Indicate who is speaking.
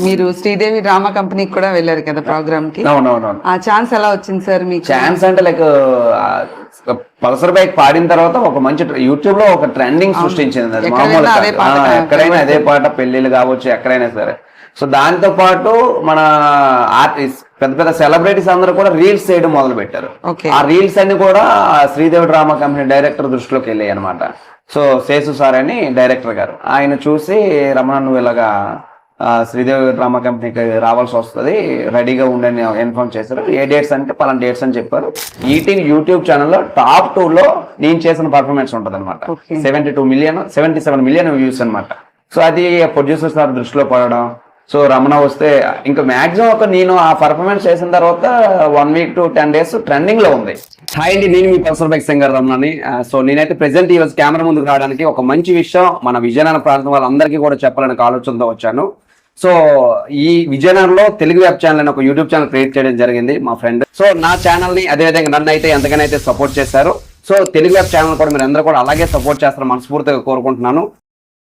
Speaker 1: మీరు శ్రీదేవి డ్రామా కంపెనీకి కూడా వెళ్ళారు కదా ప్రోగ్రామ్ కి.
Speaker 2: అవునవునవును.
Speaker 1: ఆ ఛాన్స్ ఎలా వచ్చింది సార్ మీకు?
Speaker 2: ఛాన్స్ అంటే లైక్ పల్సర్ బైక్ పాడిన తర్వాత ఒక మంచి యూట్యూబ్ లో ఒక ట్రెండింగ్ సృష్టించింది. అది మామూలు ఎక్కడైనా అదే పాట, పెళ్లిళ్ళు కావచ్చు, ఎక్కడైనా సరే. సో దాంతో పాటు మన ఆర్టిస్ట్ పెద్ద పెద్ద సెలబ్రిటీస్ అందరూ కూడా రీల్స్ చేయడం మొదలు పెట్టారు. ఆ రీల్స్ అన్ని కూడా శ్రీదేవి డ్రామా కంపెనీ డైరెక్టర్ దృష్టిలోకి వెళ్ళాయి అనమాట. సో శేషు సార్ అని డైరెక్టర్ గారు, ఆయన చూసి రమణ నువ్వు ఇలాగా శ్రీదేవి డ్రామా కంపెనీకి రావాల్సి వస్తుంది, రెడీగా ఉండని ఇన్ఫార్మ్ చేశారు. ఏ డేట్స్ అంటే పలానా డేట్స్ అని చెప్పారు. ఈటీవీ యూట్యూబ్ ఛానల్లో టాప్ 2 లో నేను చేసిన పర్ఫార్మెన్స్ ఉంటుంది అనమాట. 77 మిలియన్ వ్యూస్ అనమాట. సో అది ప్రొడ్యూసర్ సార్ దృష్టిలో పడడం. సో రమణ వస్తే ఇంకా మాక్సిమం నేను ఆ పర్ఫార్మెన్స్ చేసిన తర్వాత 1 వీక్ to 10 days ట్రెండింగ్ లో ఉంది. హాయ్ అండి, నేను మీ పల్సర్ బైక్ సింగర్ రమణని. సో నేనైతే ప్రెసెంట్ ఈ రోజు కెమెరా ముందుకు రావడానికి ఒక మంచి విషయం మన విజయనగరం ప్రాంతం వాళ్ళందరికీ కూడా చెప్పాలని ఆలోచనతో వచ్చాను. సో ఈ విజయనగరంలో తెలుగు వెబ్ ఛానల్ అని ఒక యూట్యూబ్ ఛానల్ క్రియేట్ చేయడం జరిగింది మా ఫ్రెండ్. సో నా ఛానల్ ని అదేవిధంగా నన్ను అయితే ఎంతగానైతే సపోర్ట్ చేశారు. సో తెలుగు వెబ్ ఛానల్ కూడా మీరు అందరూ కూడా అలాగే సపోర్ట్ చేస్తారని మనస్ఫూర్తిగా కోరుకుంటున్నాను.